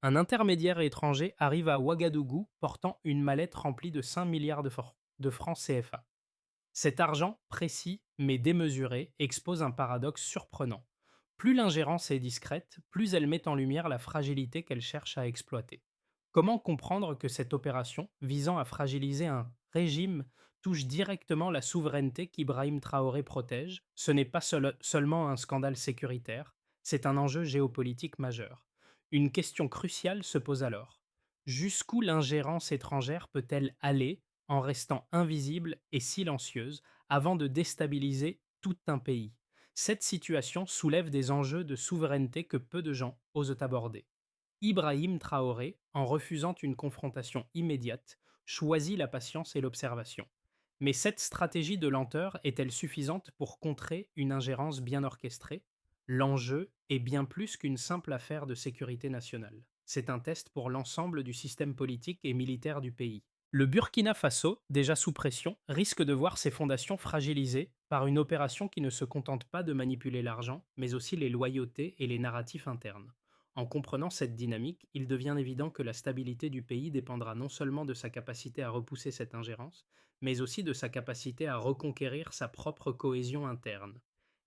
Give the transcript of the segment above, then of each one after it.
Un intermédiaire étranger arrive à Ouagadougou portant une mallette remplie de 5 milliards de francs CFA. Cet argent, précis mais démesuré, expose un paradoxe surprenant. Plus l'ingérence est discrète, plus elle met en lumière la fragilité qu'elle cherche à exploiter. Comment comprendre que cette opération, visant à fragiliser un régime, touche directement la souveraineté qu'Ibrahim Traoré protège? Ce n'est pas seulement un scandale sécuritaire, c'est un enjeu géopolitique majeur. Une question cruciale se pose alors. Jusqu'où l'ingérence étrangère peut-elle aller en restant invisible et silencieuse avant de déstabiliser tout un pays? Cette situation soulève des enjeux de souveraineté que peu de gens osent aborder. Ibrahim Traoré, en refusant une confrontation immédiate, choisit la patience et l'observation. Mais cette stratégie de lenteur est-elle suffisante pour contrer une ingérence bien orchestrée? L'enjeu est bien plus qu'une simple affaire de sécurité nationale. C'est un test pour l'ensemble du système politique et militaire du pays. Le Burkina Faso, déjà sous pression, risque de voir ses fondations fragilisées par une opération qui ne se contente pas de manipuler l'argent, mais aussi les loyautés et les narratifs internes. En comprenant cette dynamique, il devient évident que la stabilité du pays dépendra non seulement de sa capacité à repousser cette ingérence, mais aussi de sa capacité à reconquérir sa propre cohésion interne.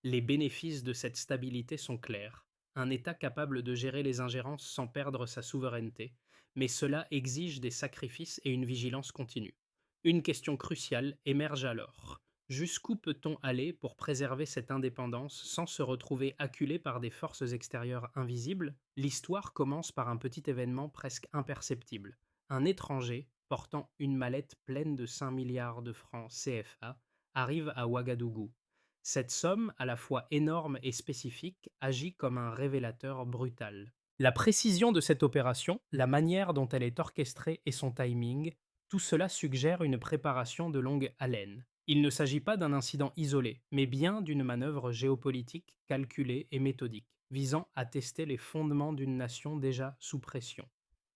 Les bénéfices de cette stabilité sont clairs. Un État capable de gérer les ingérences sans perdre sa souveraineté, mais cela exige des sacrifices et une vigilance continue. Une question cruciale émerge alors. Jusqu'où peut-on aller pour préserver cette indépendance sans se retrouver acculé par des forces extérieures invisibles? L'histoire commence par un petit événement presque imperceptible. Un étranger, portant une mallette pleine de 5 milliards de francs CFA, arrive à Ouagadougou. Cette somme, à la fois énorme et spécifique, agit comme un révélateur brutal. La précision de cette opération, la manière dont elle est orchestrée et son timing, tout cela suggère une préparation de longue haleine. Il ne s'agit pas d'un incident isolé, mais bien d'une manœuvre géopolitique calculée et méthodique, visant à tester les fondements d'une nation déjà sous pression.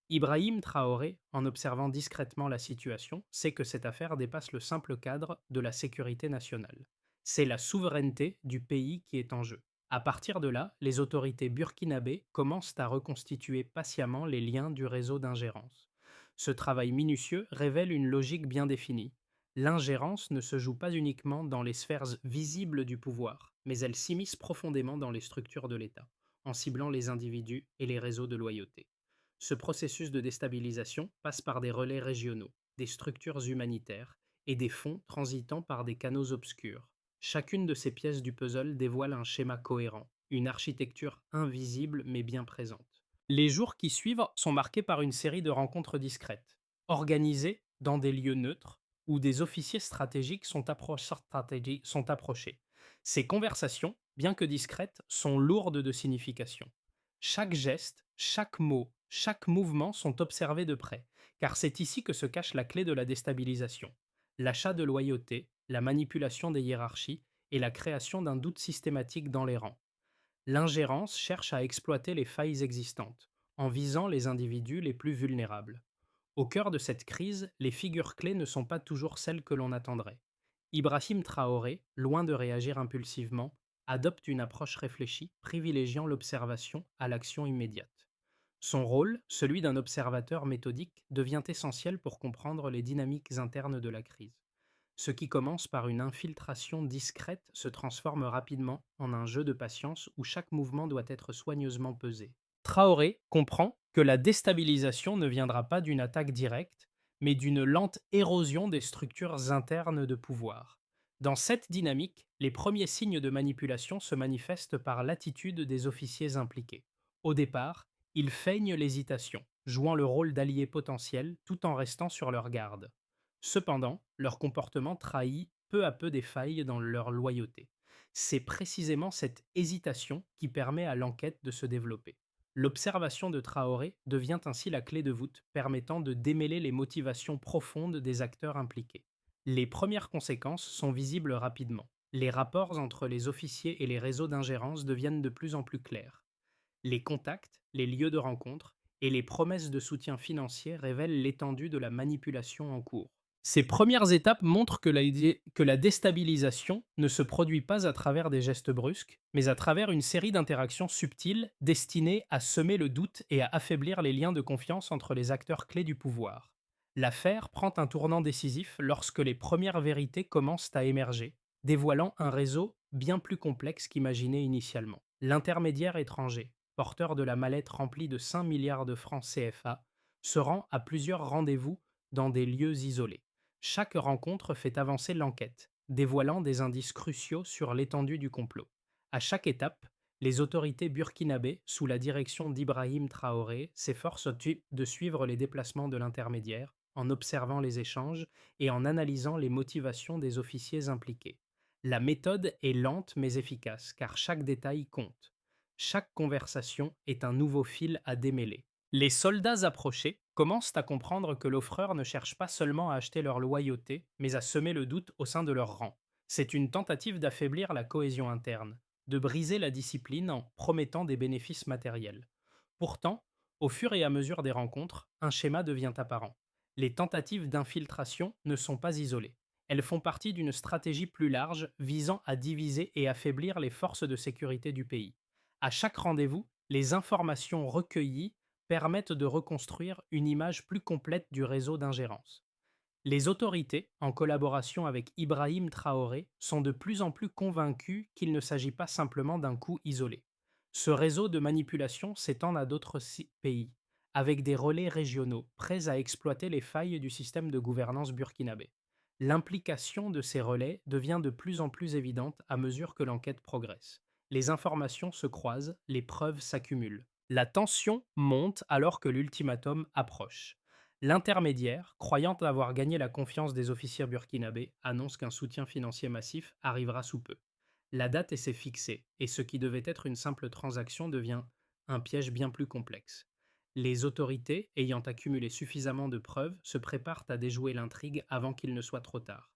Ibrahim Traoré, en observant discrètement la situation, sait que cette affaire dépasse le simple cadre de la sécurité nationale. C'est la souveraineté du pays qui est en jeu. À partir de là, les autorités burkinabées commencent à reconstituer patiemment les liens du réseau d'ingérence. Ce travail minutieux révèle une logique bien définie. L'ingérence ne se joue pas uniquement dans les sphères visibles du pouvoir, mais elle s'immisce profondément dans les structures de l'État, en ciblant les individus et les réseaux de loyauté. Ce processus de déstabilisation passe par des relais régionaux, des structures humanitaires et des fonds transitant par des canaux obscurs. Chacune de ces pièces du puzzle dévoile un schéma cohérent, une architecture invisible mais bien présente. Les jours qui suivent sont marqués par une série de rencontres discrètes, organisées dans des lieux neutres où des officiers stratégiques sont approchés. Ces conversations, bien que discrètes, sont lourdes de signification. Chaque geste, chaque mot, chaque mouvement sont observés de près, car c'est ici que se cache la clé de la déstabilisation. L'achat de loyauté, la manipulation des hiérarchies et la création d'un doute systématique dans les rangs. L'ingérence cherche à exploiter les failles existantes, en visant les individus les plus vulnérables. Au cœur de cette crise, les figures clés ne sont pas toujours celles que l'on attendrait. Ibrahim Traoré, loin de réagir impulsivement, adopte une approche réfléchie, privilégiant l'observation à l'action immédiate. Son rôle, celui d'un observateur méthodique, devient essentiel pour comprendre les dynamiques internes de la crise. Ce qui commence par une infiltration discrète se transforme rapidement en un jeu de patience où chaque mouvement doit être soigneusement pesé. Traoré comprend que la déstabilisation ne viendra pas d'une attaque directe, mais d'une lente érosion des structures internes de pouvoir. Dans cette dynamique, les premiers signes de manipulation se manifestent par l'attitude des officiers impliqués. Au départ, ils feignent l'hésitation, jouant le rôle d'alliés potentiels tout en restant sur leur garde. Cependant, leur comportement trahit peu à peu des failles dans leur loyauté. C'est précisément cette hésitation qui permet à l'enquête de se développer. L'observation de Traoré devient ainsi la clé de voûte permettant de démêler les motivations profondes des acteurs impliqués. Les premières conséquences sont visibles rapidement. Les rapports entre les officiers et les réseaux d'ingérence deviennent de plus en plus clairs. Les contacts, les lieux de rencontre et les promesses de soutien financier révèlent l'étendue de la manipulation en cours. Ces premières étapes montrent que la déstabilisation ne se produit pas à travers des gestes brusques, mais à travers une série d'interactions subtiles destinées à semer le doute et à affaiblir les liens de confiance entre les acteurs clés du pouvoir. L'affaire prend un tournant décisif lorsque les premières vérités commencent à émerger, dévoilant un réseau bien plus complexe qu'imaginé initialement. L'intermédiaire étranger, porteur de la mallette remplie de 5 milliards de francs CFA, se rend à plusieurs rendez-vous dans des lieux isolés. Chaque rencontre fait avancer l'enquête, dévoilant des indices cruciaux sur l'étendue du complot. À chaque étape, les autorités burkinabées, sous la direction d'Ibrahim Traoré, s'efforcent de suivre les déplacements de l'intermédiaire, en observant les échanges et en analysant les motivations des officiers impliqués. La méthode est lente mais efficace, car chaque détail compte. Chaque conversation est un nouveau fil à démêler. Les soldats approchés commencent à comprendre que l'offreur ne cherche pas seulement à acheter leur loyauté, mais à semer le doute au sein de leur rang. C'est une tentative d'affaiblir la cohésion interne, de briser la discipline en promettant des bénéfices matériels. Pourtant, au fur et à mesure des rencontres, un schéma devient apparent. Les tentatives d'infiltration ne sont pas isolées. Elles font partie d'une stratégie plus large visant à diviser et affaiblir les forces de sécurité du pays. À chaque rendez-vous, les informations recueillies permettent de reconstruire une image plus complète du réseau d'ingérence. Les autorités, en collaboration avec Ibrahim Traoré, sont de plus en plus convaincus qu'il ne s'agit pas simplement d'un coup isolé. Ce réseau de manipulation s'étend à d'autres pays, avec des relais régionaux prêts à exploiter les failles du système de gouvernance burkinabé. L'implication de ces relais devient de plus en plus évidente à mesure que l'enquête progresse. Les informations se croisent, les preuves s'accumulent. La tension monte alors que l'ultimatum approche. L'intermédiaire, croyant avoir gagné la confiance des officiers burkinabés, annonce qu'un soutien financier massif arrivera sous peu. La date s'est fixée, et ce qui devait être une simple transaction devient un piège bien plus complexe. Les autorités, ayant accumulé suffisamment de preuves, se préparent à déjouer l'intrigue avant qu'il ne soit trop tard.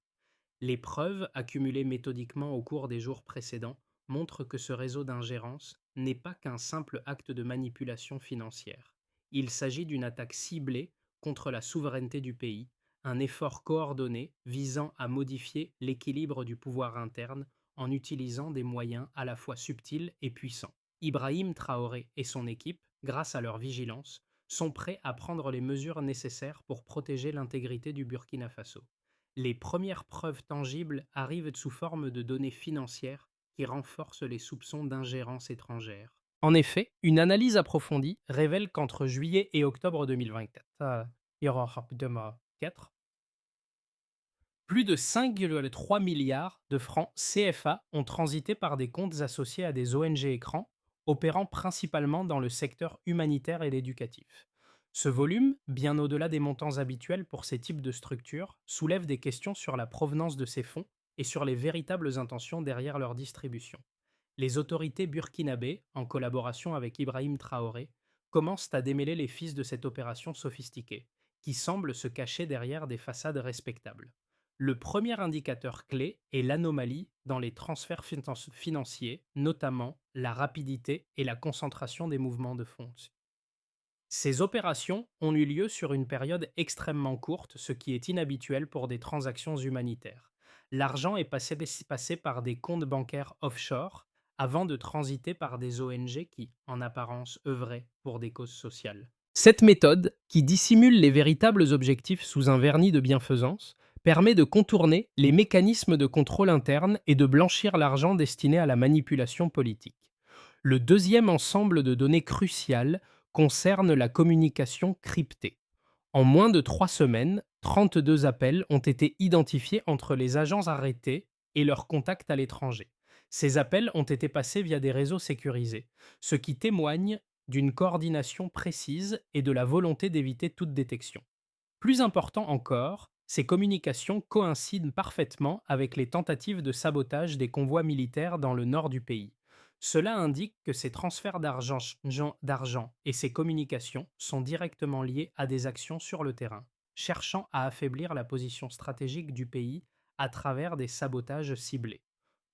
Les preuves, accumulées méthodiquement au cours des jours précédents, montrent que ce réseau d'ingérence n'est pas qu'un simple acte de manipulation financière. Il s'agit d'une attaque ciblée contre la souveraineté du pays, un effort coordonné visant à modifier l'équilibre du pouvoir interne en utilisant des moyens à la fois subtils et puissants. Ibrahim Traoré et son équipe, grâce à leur vigilance, sont prêts à prendre les mesures nécessaires pour protéger l'intégrité du Burkina Faso. Les premières preuves tangibles arrivent sous forme de données financières qui renforcent les soupçons d'ingérence étrangère. En effet, une analyse approfondie révèle qu'entre juillet et octobre 2024, plus de 5,3 milliards de francs CFA ont transité par des comptes associés à des ONG écrans, opérant principalement dans le secteur humanitaire et éducatif. Ce volume, bien au-delà des montants habituels pour ces types de structures, soulève des questions sur la provenance de ces fonds et sur les véritables intentions derrière leur distribution. Les autorités burkinabées, en collaboration avec Ibrahim Traoré, commencent à démêler les fils de cette opération sophistiquée, qui semble se cacher derrière des façades respectables. Le premier indicateur clé est l'anomalie dans les transferts financiers, notamment la rapidité et la concentration des mouvements de fonds. Ces opérations ont eu lieu sur une période extrêmement courte, ce qui est inhabituel pour des transactions humanitaires. L'argent est passé par des comptes bancaires offshore avant de transiter par des ONG qui, en apparence, œuvraient pour des causes sociales. Cette méthode, qui dissimule les véritables objectifs sous un vernis de bienfaisance, permet de contourner les mécanismes de contrôle interne et de blanchir l'argent destiné à la manipulation politique. Le deuxième ensemble de données cruciales concerne la communication cryptée. En moins de 3 semaines, 32 appels ont été identifiés entre les agents arrêtés et leurs contacts à l'étranger. Ces appels ont été passés via des réseaux sécurisés, ce qui témoigne d'une coordination précise et de la volonté d'éviter toute détection. Plus important encore, ces communications coïncident parfaitement avec les tentatives de sabotage des convois militaires dans le nord du pays. Cela indique que ces transferts d'argent et ces communications sont directement liés à des actions sur le terrain, cherchant à affaiblir la position stratégique du pays à travers des sabotages ciblés.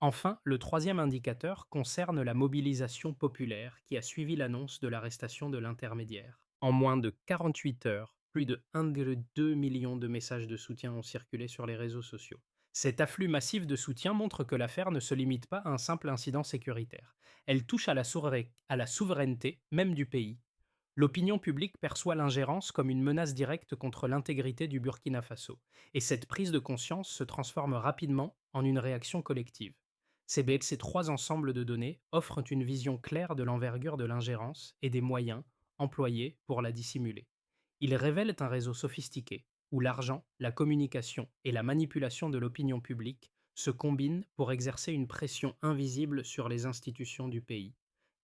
Enfin, le troisième indicateur concerne la mobilisation populaire qui a suivi l'annonce de l'arrestation de l'intermédiaire. En moins de 48 heures, Plus de 1,2 million de messages de soutien ont circulé sur les réseaux sociaux. Cet afflux massif de soutien montre que l'affaire ne se limite pas à un simple incident sécuritaire. Elle touche à la souveraineté même du pays. L'opinion publique perçoit l'ingérence comme une menace directe contre l'intégrité du Burkina Faso, et cette prise de conscience se transforme rapidement en une réaction collective. Ces trois ensembles de données offrent une vision claire de l'envergure de l'ingérence et des moyens employés pour la dissimuler. Ils révèlent un réseau sophistiqué, où l'argent, la communication et la manipulation de l'opinion publique se combinent pour exercer une pression invisible sur les institutions du pays.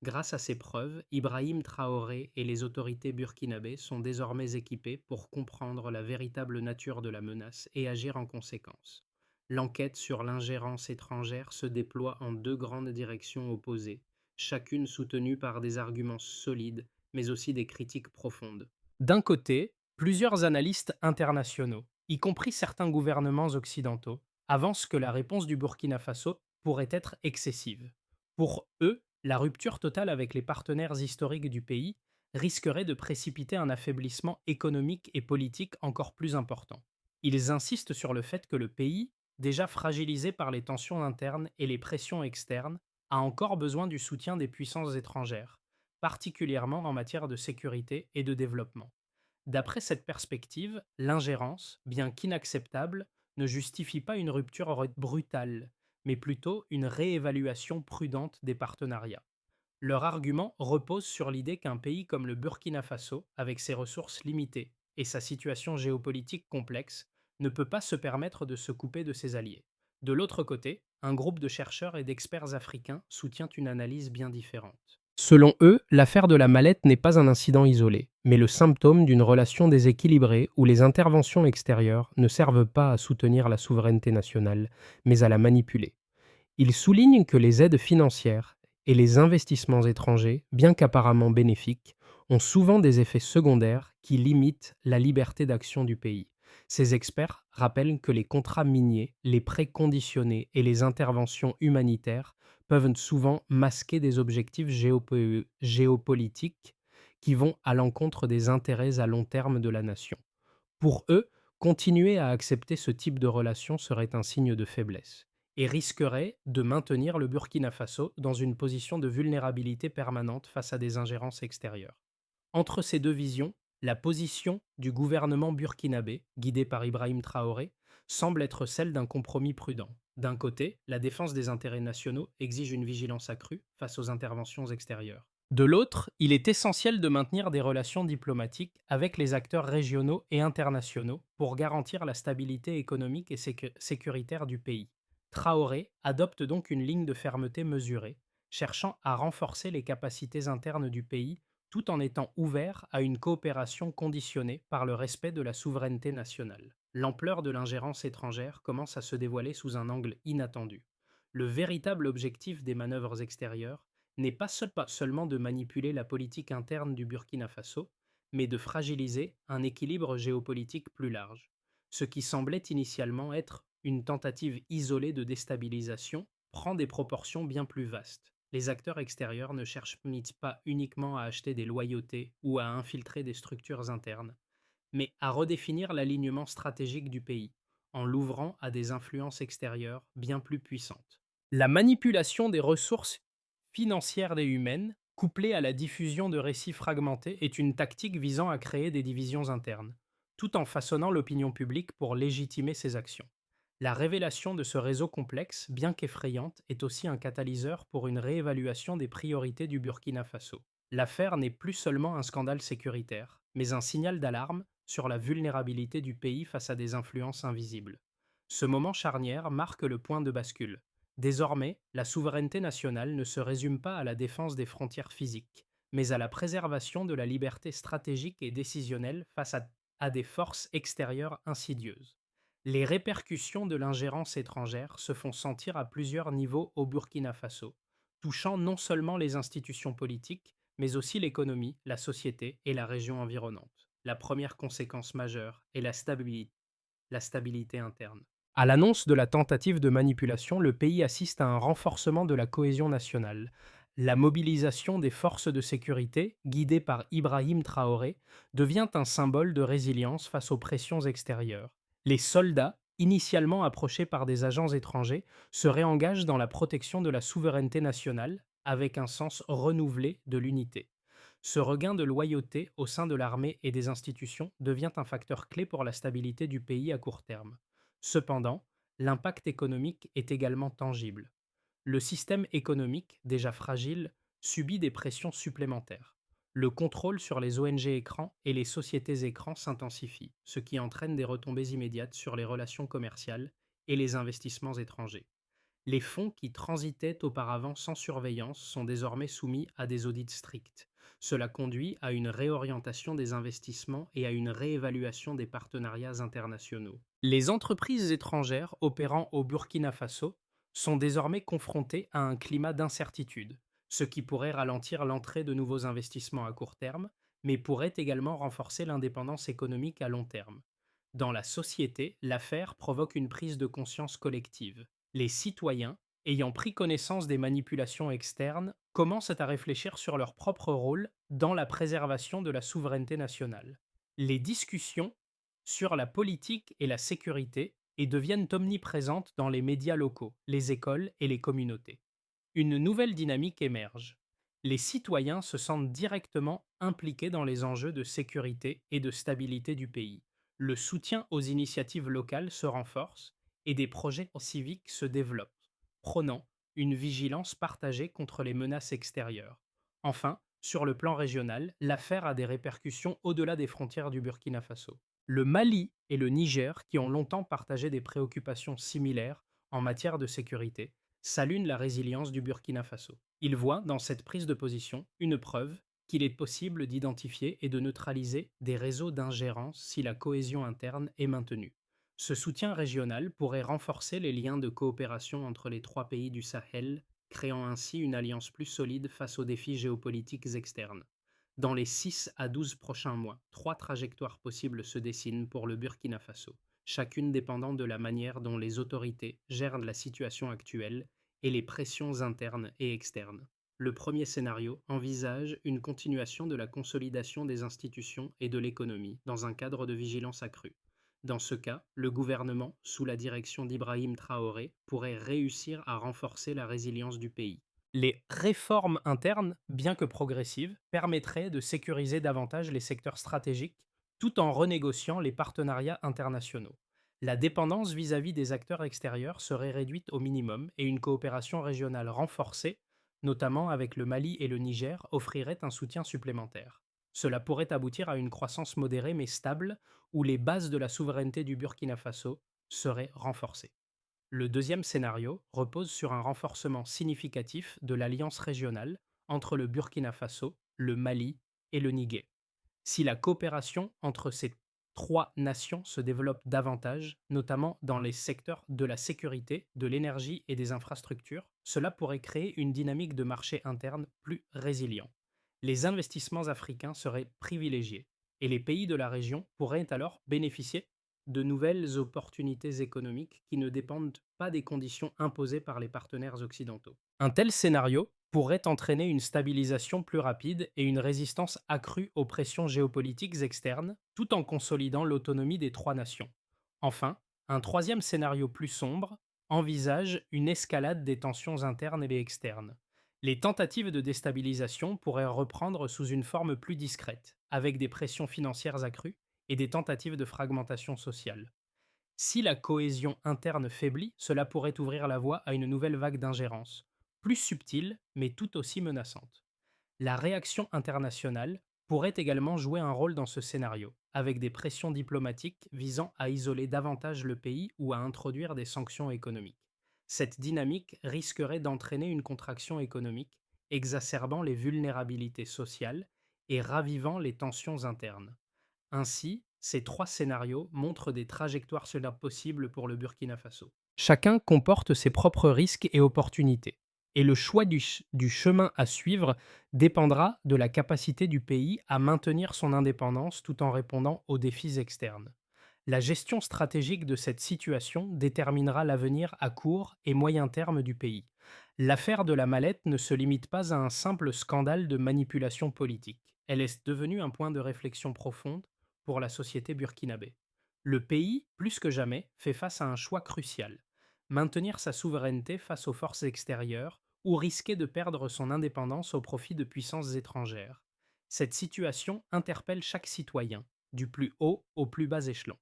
Grâce à ces preuves, Ibrahim Traoré et les autorités burkinabées sont désormais équipés pour comprendre la véritable nature de la menace et agir en conséquence. L'enquête sur l'ingérence étrangère se déploie en deux grandes directions opposées, chacune soutenue par des arguments solides, mais aussi des critiques profondes. D'un côté, plusieurs analystes internationaux, y compris certains gouvernements occidentaux, avancent que la réponse du Burkina Faso pourrait être excessive. Pour eux, la rupture totale avec les partenaires historiques du pays risquerait de précipiter un affaiblissement économique et politique encore plus important. Ils insistent sur le fait que le pays, déjà fragilisé par les tensions internes et les pressions externes, a encore besoin du soutien des puissances étrangères, particulièrement en matière de sécurité et de développement. D'après cette perspective, l'ingérence, bien qu'inacceptable, ne justifie pas une rupture brutale, mais plutôt une réévaluation prudente des partenariats. Leur argument repose sur l'idée qu'un pays comme le Burkina Faso, avec ses ressources limitées et sa situation géopolitique complexe, ne peut pas se permettre de se couper de ses alliés. De l'autre côté, un groupe de chercheurs et d'experts africains soutient une analyse bien différente. Selon eux, l'affaire de la mallette n'est pas un incident isolé, mais le symptôme d'une relation déséquilibrée où les interventions extérieures ne servent pas à soutenir la souveraineté nationale, mais à la manipuler. Il souligne que les aides financières et les investissements étrangers, bien qu'apparemment bénéfiques, ont souvent des effets secondaires qui limitent la liberté d'action du pays. Ces experts rappellent que les contrats miniers, les prêts conditionnés et les interventions humanitaires peuvent souvent masquer des objectifs géopolitiques qui vont à l'encontre des intérêts à long terme de la nation. Pour eux, continuer à accepter ce type de relation serait un signe de faiblesse et risquerait de maintenir le Burkina Faso dans une position de vulnérabilité permanente face à des ingérences extérieures. Entre ces deux visions, la position du gouvernement burkinabé, guidé par Ibrahim Traoré, semble être celle d'un compromis prudent. D'un côté, la défense des intérêts nationaux exige une vigilance accrue face aux interventions extérieures. De l'autre, il est essentiel de maintenir des relations diplomatiques avec les acteurs régionaux et internationaux pour garantir la stabilité économique et sécuritaire du pays. Traoré adopte donc une ligne de fermeté mesurée, cherchant à renforcer les capacités internes du pays tout en étant ouvert à une coopération conditionnée par le respect de la souveraineté nationale. L'ampleur de l'ingérence étrangère commence à se dévoiler sous un angle inattendu. Le véritable objectif des manœuvres extérieures n'est pas seulement de manipuler la politique interne du Burkina Faso, mais de fragiliser un équilibre géopolitique plus large. Ce qui semblait initialement être une tentative isolée de déstabilisation prend des proportions bien plus vastes. Les acteurs extérieurs ne cherchent pas uniquement à acheter des loyautés ou à infiltrer des structures internes, mais à redéfinir l'alignement stratégique du pays, en l'ouvrant à des influences extérieures bien plus puissantes. La manipulation des ressources financières et humaines, couplée à la diffusion de récits fragmentés, est une tactique visant à créer des divisions internes, tout en façonnant l'opinion publique pour légitimer ses actions. La révélation de ce réseau complexe, bien qu'effrayante, est aussi un catalyseur pour une réévaluation des priorités du Burkina Faso. L'affaire n'est plus seulement un scandale sécuritaire, mais un signal d'alarme sur la vulnérabilité du pays face à des influences invisibles. Ce moment charnière marque le point de bascule. Désormais, la souveraineté nationale ne se résume pas à la défense des frontières physiques, mais à la préservation de la liberté stratégique et décisionnelle face à des forces extérieures insidieuses. Les répercussions de l'ingérence étrangère se font sentir à plusieurs niveaux au Burkina Faso, touchant non seulement les institutions politiques, mais aussi l'économie, la société et la région environnante. La première conséquence majeure est la stabilité interne. À l'annonce de la tentative de manipulation, le pays assiste à un renforcement de la cohésion nationale. La mobilisation des forces de sécurité, guidée par Ibrahim Traoré, devient un symbole de résilience face aux pressions extérieures. Les soldats, initialement approchés par des agents étrangers, se réengagent dans la protection de la souveraineté nationale avec un sens renouvelé de l'unité. Ce regain de loyauté au sein de l'armée et des institutions devient un facteur clé pour la stabilité du pays à court terme. Cependant, l'impact économique est également tangible. Le système économique, déjà fragile, subit des pressions supplémentaires. Le contrôle sur les ONG écrans et les sociétés écrans s'intensifie, ce qui entraîne des retombées immédiates sur les relations commerciales et les investissements étrangers. Les fonds qui transitaient auparavant sans surveillance sont désormais soumis à des audits stricts. Cela conduit à une réorientation des investissements et à une réévaluation des partenariats internationaux. Les entreprises étrangères opérant au Burkina Faso sont désormais confrontées à un climat d'incertitude, ce qui pourrait ralentir l'entrée de nouveaux investissements à court terme, mais pourrait également renforcer l'indépendance économique à long terme. Dans la société, l'affaire provoque une prise de conscience collective. Les citoyens, ayant pris connaissance des manipulations externes, commencent à réfléchir sur leur propre rôle dans la préservation de la souveraineté nationale. Les discussions sur la politique et la sécurité et deviennent omniprésentes dans les médias locaux, les écoles et les communautés. Une nouvelle dynamique émerge. Les citoyens se sentent directement impliqués dans les enjeux de sécurité et de stabilité du pays. Le soutien aux initiatives locales se renforce et des projets civiques se développent, prônant une vigilance partagée contre les menaces extérieures. Enfin, sur le plan régional, l'affaire a des répercussions au-delà des frontières du Burkina Faso. Le Mali et le Niger, qui ont longtemps partagé des préoccupations similaires en matière de sécurité, saluent la résilience du Burkina Faso. Ils voient dans cette prise de position une preuve qu'il est possible d'identifier et de neutraliser des réseaux d'ingérence si la cohésion interne est maintenue. Ce soutien régional pourrait renforcer les liens de coopération entre les trois pays du Sahel, créant ainsi une alliance plus solide face aux défis géopolitiques externes. Dans les 6 à 12 prochains mois, trois trajectoires possibles se dessinent pour le Burkina Faso, chacune dépendant de la manière dont les autorités gèrent la situation actuelle et les pressions internes et externes. Le premier scénario envisage une continuation de la consolidation des institutions et de l'économie dans un cadre de vigilance accrue. Dans ce cas, le gouvernement, sous la direction d'Ibrahim Traoré, pourrait réussir à renforcer la résilience du pays. Les réformes internes, bien que progressives, permettraient de sécuriser davantage les secteurs stratégiques tout en renégociant les partenariats internationaux. La dépendance vis-à-vis des acteurs extérieurs serait réduite au minimum et une coopération régionale renforcée, notamment avec le Mali et le Niger, offrirait un soutien supplémentaire. Cela pourrait aboutir à une croissance modérée mais stable où les bases de la souveraineté du Burkina Faso seraient renforcées. Le deuxième scénario repose sur un renforcement significatif de l'alliance régionale entre le Burkina Faso, le Mali et le Niger. Si la coopération entre ces trois nations se développe davantage, notamment dans les secteurs de la sécurité, de l'énergie et des infrastructures, cela pourrait créer une dynamique de marché interne plus résilient. Les investissements africains seraient privilégiés et les pays de la région pourraient alors bénéficier de nouvelles opportunités économiques qui ne dépendent pas des conditions imposées par les partenaires occidentaux. Un tel scénario pourrait entraîner une stabilisation plus rapide et une résistance accrue aux pressions géopolitiques externes, tout en consolidant l'autonomie des trois nations. Enfin, un troisième scénario plus sombre envisage une escalade des tensions internes et externes. Les tentatives de déstabilisation pourraient reprendre sous une forme plus discrète, avec des pressions financières accrues et des tentatives de fragmentation sociale. Si la cohésion interne faiblit, cela pourrait ouvrir la voie à une nouvelle vague d'ingérence, plus subtile mais tout aussi menaçante. La réaction internationale pourrait également jouer un rôle dans ce scénario, avec des pressions diplomatiques visant à isoler davantage le pays ou à introduire des sanctions économiques. Cette dynamique risquerait d'entraîner une contraction économique, exacerbant les vulnérabilités sociales et ravivant les tensions internes. Ainsi, ces trois scénarios montrent des trajectoires possibles pour le Burkina Faso. Chacun comporte ses propres risques et opportunités, et le choix du chemin à suivre dépendra de la capacité du pays à maintenir son indépendance tout en répondant aux défis externes. La gestion stratégique de cette situation déterminera l'avenir à court et moyen terme du pays, L'affaire de la mallette ne se limite pas à un simple scandale de manipulation politique. Elle est devenue un point de réflexion profonde pour la société burkinabé. Le pays, plus que jamais, fait face à un choix crucial. Maintenir sa souveraineté face aux forces extérieures ou risquer de perdre son indépendance au profit de puissances étrangères. Cette situation interpelle chaque citoyen, du plus haut au plus bas échelon.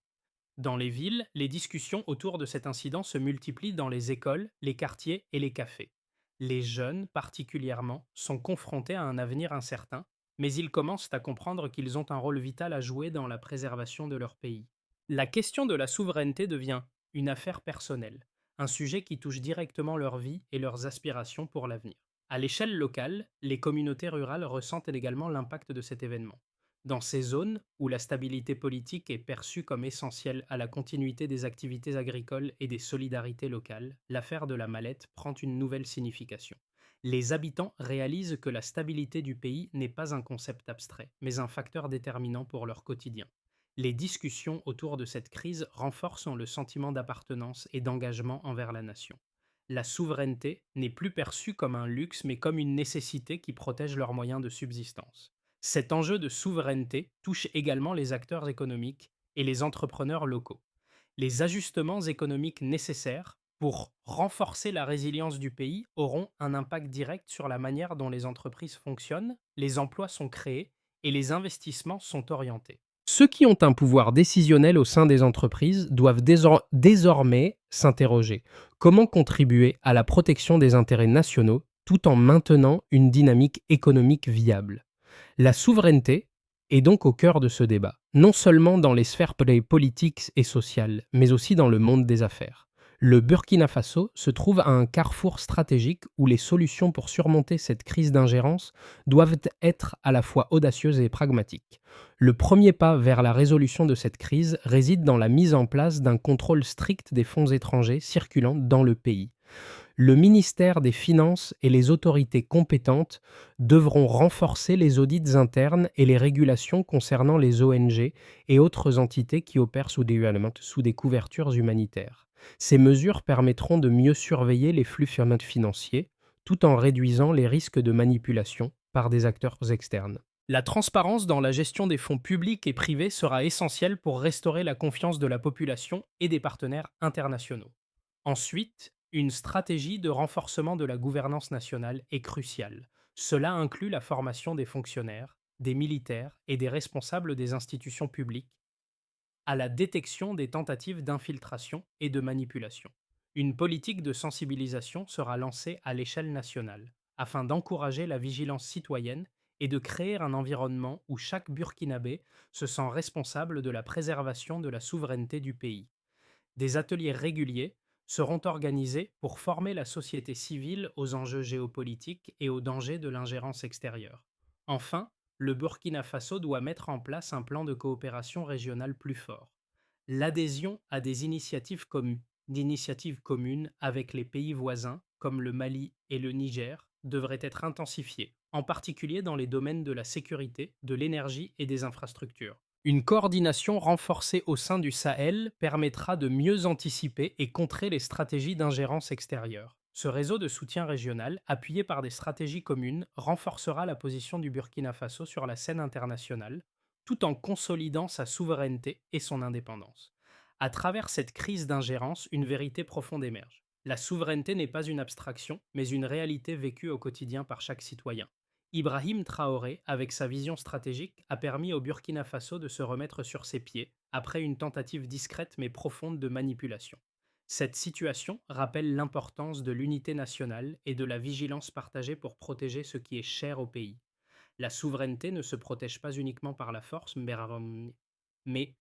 Dans les villes, les discussions autour de cet incident se multiplient dans les écoles, les quartiers et les cafés. Les jeunes, particulièrement, sont confrontés à un avenir incertain, mais ils commencent à comprendre qu'ils ont un rôle vital à jouer dans la préservation de leur pays. La question de la souveraineté devient une affaire personnelle, un sujet qui touche directement leur vie et leurs aspirations pour l'avenir. À l'échelle locale, les communautés rurales ressentent également l'impact de cet événement. Dans ces zones où la stabilité politique est perçue comme essentielle à la continuité des activités agricoles et des solidarités locales, l'affaire de la mallette prend une nouvelle signification. Les habitants réalisent que la stabilité du pays n'est pas un concept abstrait, mais un facteur déterminant pour leur quotidien. Les discussions autour de cette crise renforcent le sentiment d'appartenance et d'engagement envers la nation. La souveraineté n'est plus perçue comme un luxe, mais comme une nécessité qui protège leurs moyens de subsistance. Cet enjeu de souveraineté touche également les acteurs économiques et les entrepreneurs locaux. Les ajustements économiques nécessaires pour renforcer la résilience du pays auront un impact direct sur la manière dont les entreprises fonctionnent, les emplois sont créés et les investissements sont orientés. Ceux qui ont un pouvoir décisionnel au sein des entreprises doivent désormais s'interroger: comment contribuer à la protection des intérêts nationaux tout en maintenant une dynamique économique viable? La souveraineté est donc au cœur de ce débat, non seulement dans les sphères politiques et sociales, mais aussi dans le monde des affaires. Le Burkina Faso se trouve à un carrefour stratégique où les solutions pour surmonter cette crise d'ingérence doivent être à la fois audacieuses et pragmatiques. Le premier pas vers la résolution de cette crise réside dans la mise en place d'un contrôle strict des fonds étrangers circulant dans le pays. Le ministère des Finances et les autorités compétentes devront renforcer les audits internes et les régulations concernant les ONG et autres entités qui opèrent sous des couvertures humanitaires. Ces mesures permettront de mieux surveiller les flux financiers tout en réduisant les risques de manipulation par des acteurs externes. La transparence dans la gestion des fonds publics et privés sera essentielle pour restaurer la confiance de la population et des partenaires internationaux. Ensuite, une stratégie de renforcement de la gouvernance nationale est cruciale. Cela inclut la formation des fonctionnaires, des militaires et des responsables des institutions publiques à la détection des tentatives d'infiltration et de manipulation. Une politique de sensibilisation sera lancée à l'échelle nationale afin d'encourager la vigilance citoyenne et de créer un environnement où chaque Burkinabé se sent responsable de la préservation de la souveraineté du pays. Des ateliers réguliers seront organisés pour former la société civile aux enjeux géopolitiques et aux dangers de l'ingérence extérieure. Enfin, le Burkina Faso doit mettre en place un plan de coopération régionale plus fort. L'adhésion à d'initiatives communes avec les pays voisins, comme le Mali et le Niger, devrait être intensifiée, en particulier dans les domaines de la sécurité, de l'énergie et des infrastructures. Une coordination renforcée au sein du Sahel permettra de mieux anticiper et contrer les stratégies d'ingérence extérieure. Ce réseau de soutien régional, appuyé par des stratégies communes, renforcera la position du Burkina Faso sur la scène internationale, tout en consolidant sa souveraineté et son indépendance. À travers cette crise d'ingérence, une vérité profonde émerge. La souveraineté n'est pas une abstraction, mais une réalité vécue au quotidien par chaque citoyen. Ibrahim Traoré, avec sa vision stratégique, a permis au Burkina Faso de se remettre sur ses pieds après une tentative discrète mais profonde de manipulation. Cette situation rappelle l'importance de l'unité nationale et de la vigilance partagée pour protéger ce qui est cher au pays. La souveraineté ne se protège pas uniquement par la force, mais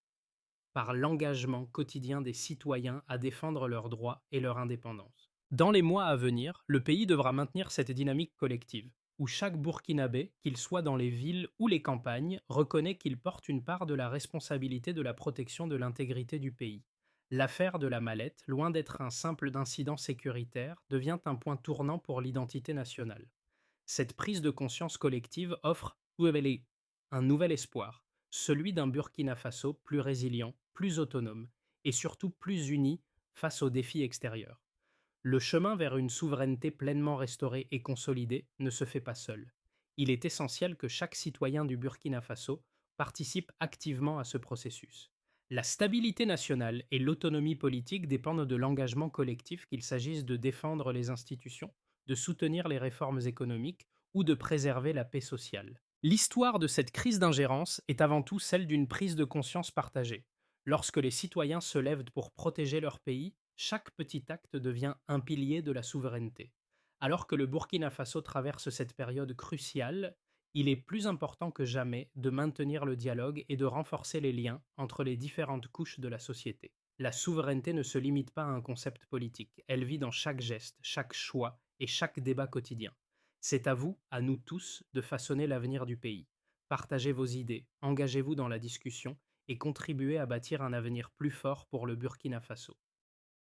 par l'engagement quotidien des citoyens à défendre leurs droits et leur indépendance. Dans les mois à venir, le pays devra maintenir cette dynamique collective, où chaque Burkinabé, qu'il soit dans les villes ou les campagnes, reconnaît qu'il porte une part de la responsabilité de la protection de l'intégrité du pays. L'affaire de la mallette, loin d'être un simple incident sécuritaire, devient un point tournant pour l'identité nationale. Cette prise de conscience collective offre un nouvel espoir, celui d'un Burkina Faso plus résilient, plus autonome et surtout plus uni face aux défis extérieurs. Le chemin vers une souveraineté pleinement restaurée et consolidée ne se fait pas seul. Il est essentiel que chaque citoyen du Burkina Faso participe activement à ce processus. La stabilité nationale et l'autonomie politique dépendent de l'engagement collectif, qu'il s'agisse de défendre les institutions, de soutenir les réformes économiques ou de préserver la paix sociale. L'histoire de cette crise d'ingérence est avant tout celle d'une prise de conscience partagée. Lorsque les citoyens se lèvent pour protéger leur pays, chaque petit acte devient un pilier de la souveraineté. Alors que le Burkina Faso traverse cette période cruciale, il est plus important que jamais de maintenir le dialogue et de renforcer les liens entre les différentes couches de la société. La souveraineté ne se limite pas à un concept politique, elle vit dans chaque geste, chaque choix et chaque débat quotidien. C'est à vous, à nous tous, de façonner l'avenir du pays. Partagez vos idées, engagez-vous dans la discussion et contribuez à bâtir un avenir plus fort pour le Burkina Faso.